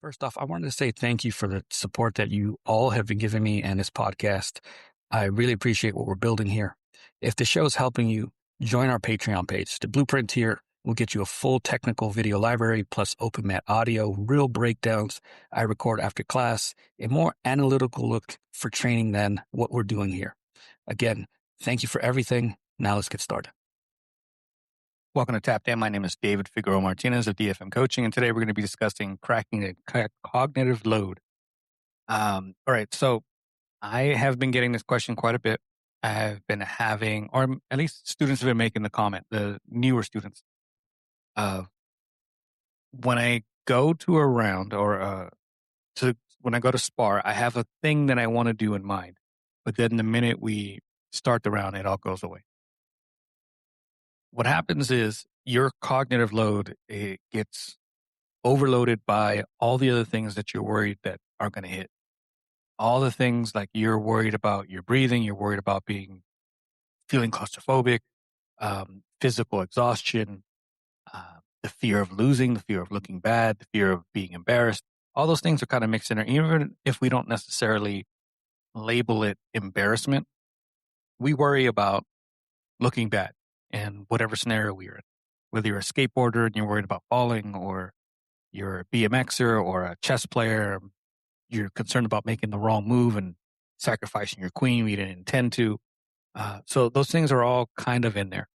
First off, I wanted to say thank you for the support that you all have been giving me and this podcast. I really appreciate what we're building here. If the show is helping you, join our Patreon page. The blueprint here will get you a full technical video library plus open mat audio, real breakdowns I record after class, a more analytical look for training than what we're doing here. Again, thank you for everything. Now let's get started. Welcome to Tap In. My name is David Figueroa-Martinez of DFM Coaching, and today we're going to be discussing cracking a cognitive load. All right, so I have been getting this question quite a bit. I have been having, or at least students have been making the comment, the newer students. When I go to a round when I go to spar, I have a thing that I want to do in mind, but then the minute we start the round, it all goes away. What happens is your cognitive load, it gets overloaded by all the other things that you're worried that are going to hit. All the things like you're worried about your breathing, you're worried about feeling claustrophobic, physical exhaustion, the fear of losing, the fear of looking bad, the fear of being embarrassed. All those things are kind of mixed in there. Even if we don't necessarily label it embarrassment, we worry about looking bad in whatever scenario we're in. Whether you're a skateboarder and you're worried about falling, or you're a BMXer or a chess player, you're concerned about making the wrong move and sacrificing your queen you didn't intend to. So those things are all kind of in there.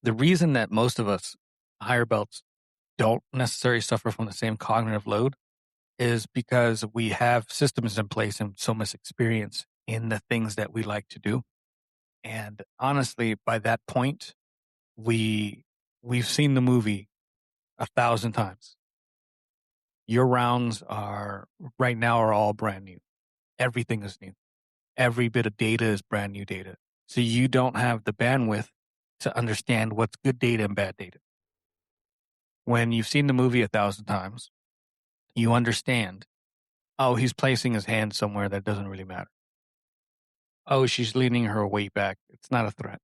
The reason that most of us higher belts don't necessarily suffer from the same cognitive load is because we have systems in place and so much experience in the things that we like to do. And honestly, by that point, we've seen the movie 1,000 times. Your rounds right now are all brand new. Everything is new. Every bit of data is brand new data. So you don't have the bandwidth to understand what's good data and bad data. When you've seen the movie 1,000 times, you understand, oh, he's placing his hand somewhere that doesn't really matter. Oh, she's leaning her weight back. It's not a threat.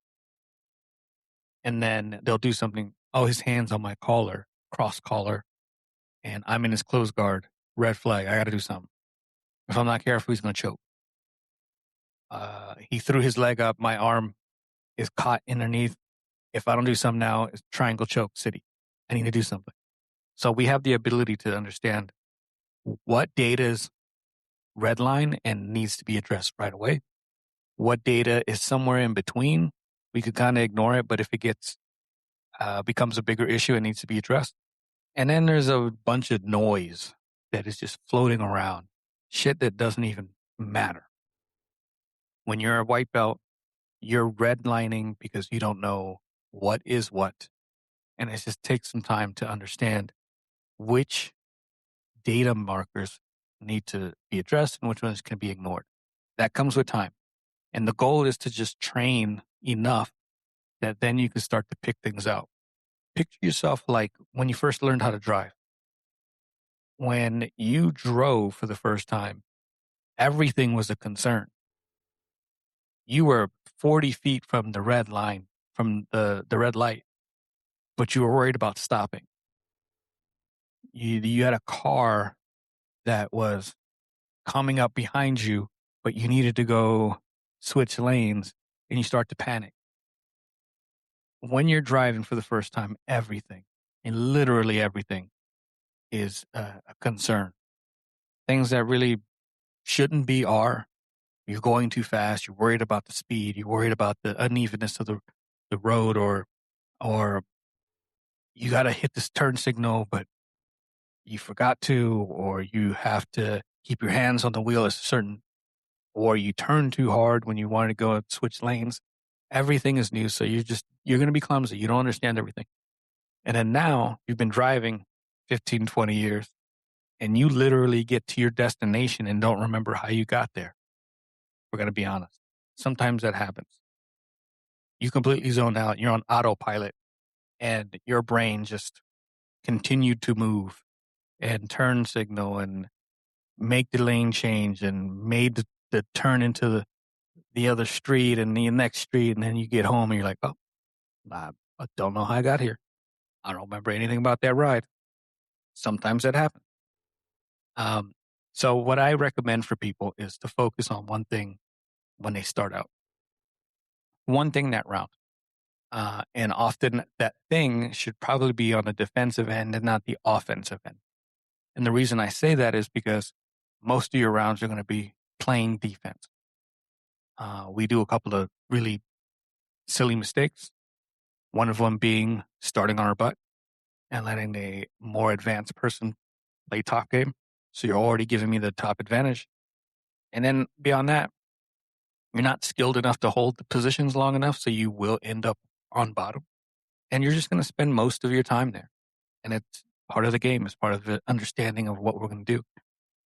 And then they'll do something. Oh, his hand's on my collar, cross collar, and I'm in his close guard. Red flag. I got to do something. If I'm not careful, he's going to choke. He threw his leg up. My arm is caught underneath. If I don't do something now, it's triangle choke city. I need to do something. So we have the ability to understand what data is redline and needs to be addressed right away. What data is somewhere in between. We could kind of ignore it, but if it becomes a bigger issue, it needs to be addressed. And then there's a bunch of noise that is just floating around. Shit that doesn't even matter. When you're a white belt, you're redlining because you don't know what is what. And it just takes some time to understand which data markers need to be addressed and which ones can be ignored. That comes with time. And the goal is to just train enough that then you can start to pick things out. Picture yourself like when you first learned how to drive. When you drove for the first time, everything was a concern. You were 40 feet from the red line, from the red light, but you were worried about stopping. You had a car that was coming up behind you, but you needed to go switch lanes, and you start to panic. When you're driving for the first time, everything, and literally everything, is a concern. Things that really shouldn't be are. You're going too fast. You're worried about the speed. You're worried about the unevenness of the road, or you got to hit this turn signal, but you forgot to, or you have to keep your hands on the wheel as certain, or you turn too hard when you want to go and switch lanes. Everything is new. So you're going to be clumsy. You don't understand everything. And then now you've been driving 15, 20 years, and you literally get to your destination and don't remember how you got there. We're going to be honest. Sometimes that happens. You completely zoned out. You're on autopilot, and your brain just continued to move and turn signal and make the lane change and made the turn into the other street and the next street. And then you get home and you're like, oh, I don't know how I got here. I don't remember anything about that ride. Sometimes that happens. Um, so what I recommend for people is to focus on one thing when they start out. One thing that round. And often that thing should probably be on the defensive end and not the offensive end. And the reason I say that is because most of your rounds are going to be playing defense. We do a couple of really silly mistakes. One of them being starting on our butt and letting a more advanced person play top game. So you're already giving me the top advantage. And then beyond that, you're not skilled enough to hold the positions long enough. So you will end up on bottom. And you're just going to spend most of your time there. And it's part of the game. It's part of the understanding of what we're going to do.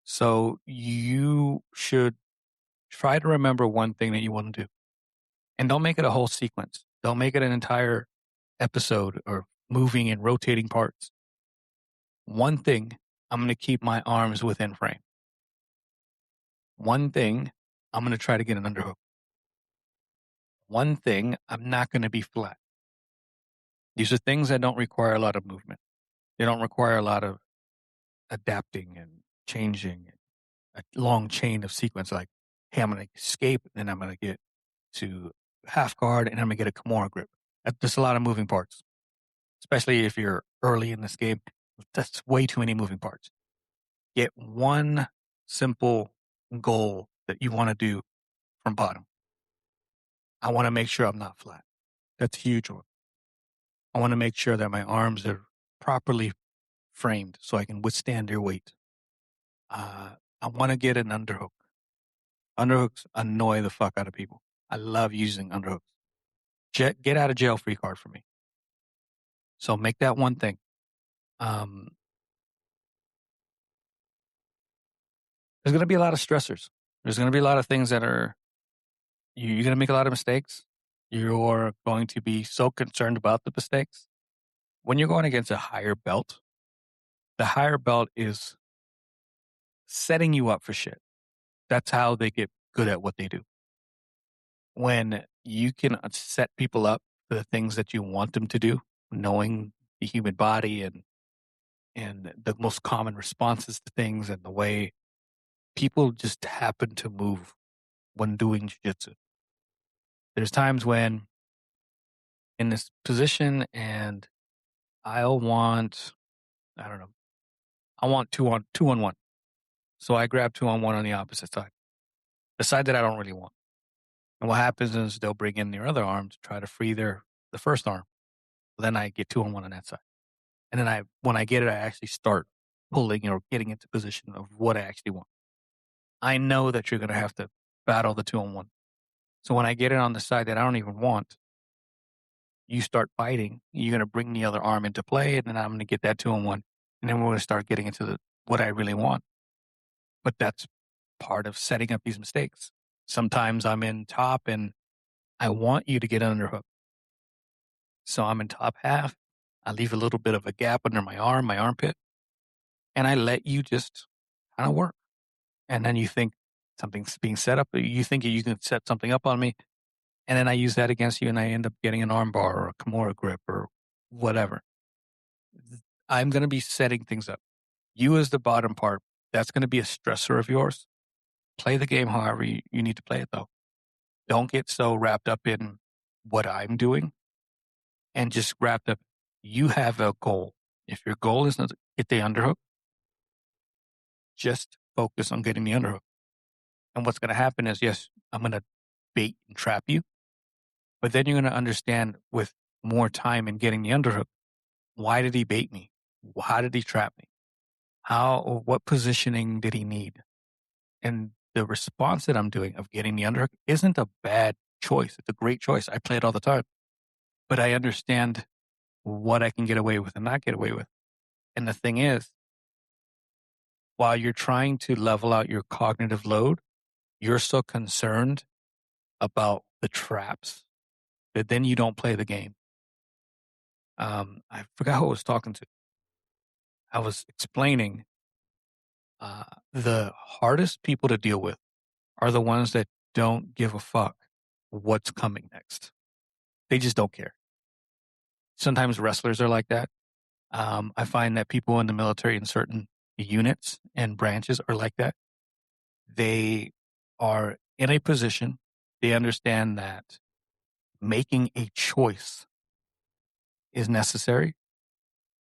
So you should try to remember one thing that you want to do. And don't make it a whole sequence. Don't make it an entire episode or moving and rotating parts. One thing, I'm going to keep my arms within frame. One thing, I'm going to try to get an underhook. One thing, I'm not going to be flat. These are things that don't require a lot of movement. They don't require a lot of adapting and changing a long chain of sequence. Like, hey, I'm going to escape, and then I'm going to get to half guard, and I'm going to get a Kimura grip. There's a lot of moving parts, especially if you're early in this game. That's way too many moving parts. Get one simple goal that you want to do from bottom. I want to make sure I'm not flat. That's a huge one. I want to make sure that my arms are properly framed so I can withstand their weight. I want to get an underhook. Underhooks annoy the fuck out of people. I love using underhooks. Get out of jail free card for me. So make that one thing. There's going to be a lot of stressors. There's going to be a lot of things that are, you're going to make a lot of mistakes. You're going to be so concerned about the mistakes. When you're going against a higher belt, the higher belt is setting you up for shit. That's how they get good at what they do. When you can set people up for the things that you want them to do, knowing the human body and the most common responses to things and the way people just happen to move when doing jiu-jitsu. There's times when in this position and I want 2-on-1. So I grab 2-on-1 on the opposite side, the side that I don't really want. And what happens is they'll bring in their other arm to try to free the first arm. Then I get 2-on-1 on that side. And then when I get it, I actually start pulling or getting into position of what I actually want. I know that you're going to have to battle the 2-on-1. So when I get it on the side that I don't even want, you start fighting. You're going to bring the other arm into play, and then I'm going to get that 2-on-1. And then we're going to start getting into what I really want. But that's part of setting up these mistakes. Sometimes I'm in top and I want you to get an underhook. So I'm in top half. I leave a little bit of a gap under my armpit, and I let you just kind of work. And then you think something's being set up. You think you can set something up on me. And then I use that against you and I end up getting an arm bar or a Kimura grip or whatever. I'm going to be setting things up. You as the bottom part, that's going to be a stressor of yours. Play the game however you need to play it, though. Don't get so wrapped up in what I'm doing and just wrapped up. You have a goal. If your goal is not to get the underhook, just focus on getting the underhook. And what's going to happen is, yes, I'm going to bait and trap you, but then you're going to understand with more time in getting the underhook, why did he bait me? How did he trap me? What positioning did he need? And the response that I'm doing of getting the underhook isn't a bad choice. It's a great choice. I play it all the time. But I understand what I can get away with and not get away with. And the thing is, while you're trying to level out your cognitive load, you're so concerned about the traps that then you don't play the game. I forgot who I was talking to. I was explaining the hardest people to deal with are the ones that don't give a fuck what's coming next. They just don't care. Sometimes wrestlers are like that. I find that people in the military and certain, units and branches are like that. They are in a position, they understand that making a choice is necessary.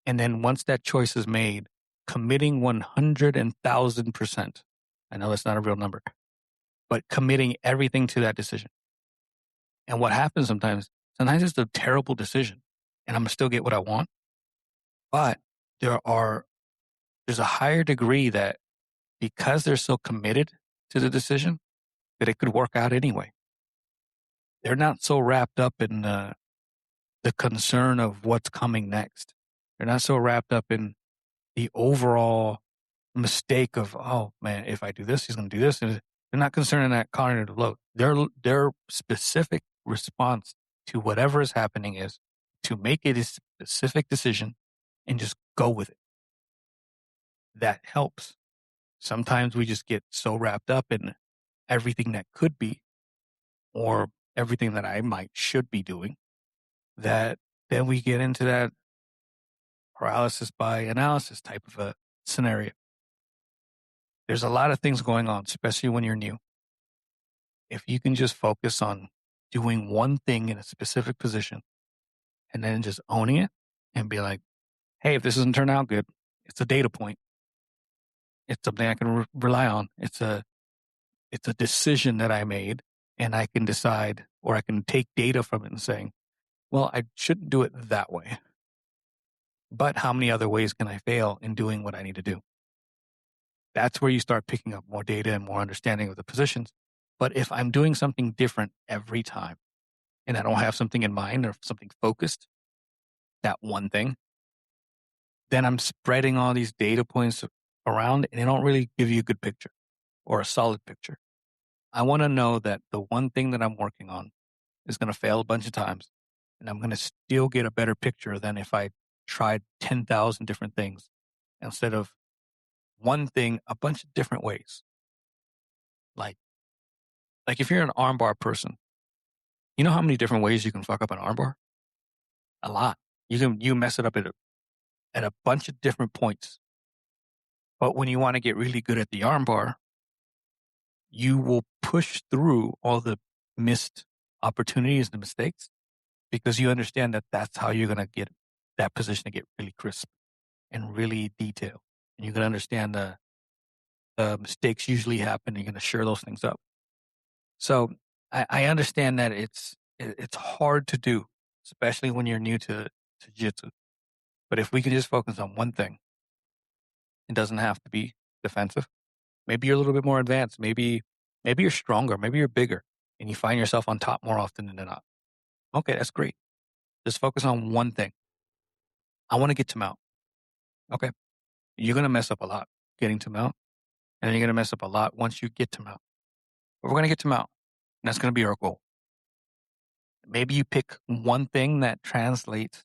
And then once that choice is made, committing 100,000%. I know that's not a real number, but committing everything to that decision. And what happens sometimes it's a terrible decision and I'm going to still get what I want. But there's a higher degree that because they're so committed to the decision that it could work out anyway. They're not so wrapped up in the concern of what's coming next. They're not so wrapped up in the overall mistake of, oh man, if I do this, he's going to do this. And they're not concerned in that cognitive load. Their specific response to whatever is happening is to make it a specific decision and just go with it. That helps. Sometimes we just get so wrapped up in everything that could be or everything that I should be doing that then we get into that paralysis by analysis type of a scenario. There's a lot of things going on, especially when you're new. If you can just focus on doing one thing in a specific position and then just owning it and be like, hey, if this doesn't turn out good, it's a data point. It's something I can rely on. It's a decision that I made and I can decide or I can take data from it and saying, well, I shouldn't do it that way. But how many other ways can I fail in doing what I need to do? That's where you start picking up more data and more understanding of the positions. But if I'm doing something different every time and I don't have something in mind or something focused, that one thing, then I'm spreading all these data points around and they don't really give you a good picture or a solid picture. I want to know that the one thing that I'm working on is going to fail a bunch of times and I'm going to still get a better picture than if I tried 10,000 different things instead of one thing a bunch of different ways. Like if you're an armbar person, you know how many different ways you can fuck up an armbar? A lot. You mess it up at a bunch of different points. But when you want to get really good at the armbar, you will push through all the missed opportunities and mistakes because you understand that that's how you're going to get that position to get really crisp and really detailed. And you're going to understand the mistakes usually happen. And you're going to share those things up. So I understand that it's hard to do, especially when you're new to Jiu-Jitsu. But if we can just focus on one thing, it doesn't have to be defensive. Maybe you're a little bit more advanced. Maybe you're stronger. Maybe you're bigger and you find yourself on top more often than not. Okay, that's great. Just focus on one thing. I want to get to mount. Okay. You're going to mess up a lot getting to mount. And then you're going to mess up a lot once you get to mount. But we're going to get to mount. And that's going to be our goal. Maybe you pick one thing that translates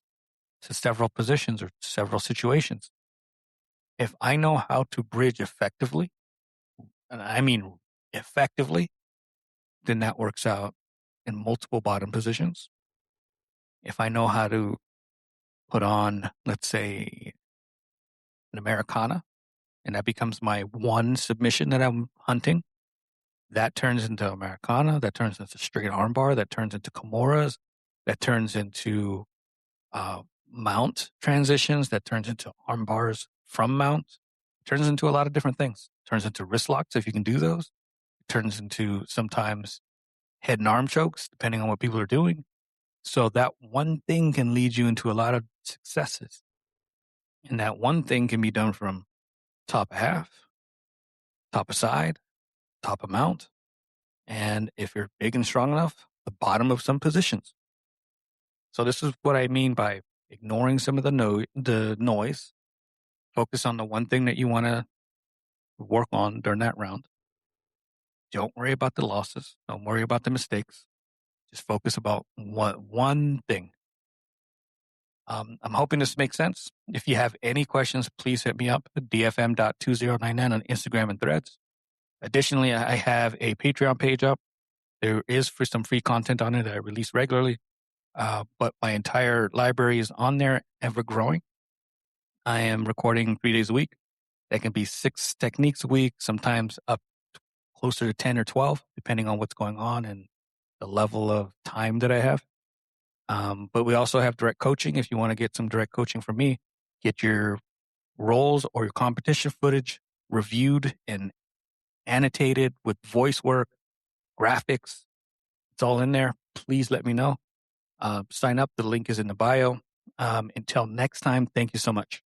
to several positions or several situations. If I know how to bridge effectively, and I mean effectively, then that works out in multiple bottom positions. If I know how to put on, let's say, an Americana, and that becomes my one submission that I'm hunting, that turns into Americana, that turns into straight armbar, that turns into Kimuras, that turns into mount transitions, that turns into armbars from mount, turns into a lot of different things. Turns into wrist locks if you can do those. It turns into sometimes head and arm chokes, depending on what people are doing. So that one thing can lead you into a lot of successes. And that one thing can be done from top of half, top of side, top of mount. And if you're big and strong enough, the bottom of some positions. So this is what I mean by ignoring some of the noise. Focus on the one thing that you want to work on during that round. Don't worry about the losses. Don't worry about the mistakes. Just focus about one thing. I'm hoping this makes sense. If you have any questions, please hit me up at dfm.2099 on Instagram and Threads. Additionally, I have a Patreon page up. There is for some free content on it that I release regularly. But my entire library is on there, ever growing. I am recording 3 days a week. That can be 6 techniques a week, sometimes up closer to 10 or 12, depending on what's going on and the level of time that I have. But we also have direct coaching. If you want to get some direct coaching from me, get your roles or your competition footage reviewed and annotated with voice work, graphics. It's all in there. Please let me know. Sign up. The link is in the bio. Until next time, thank you so much.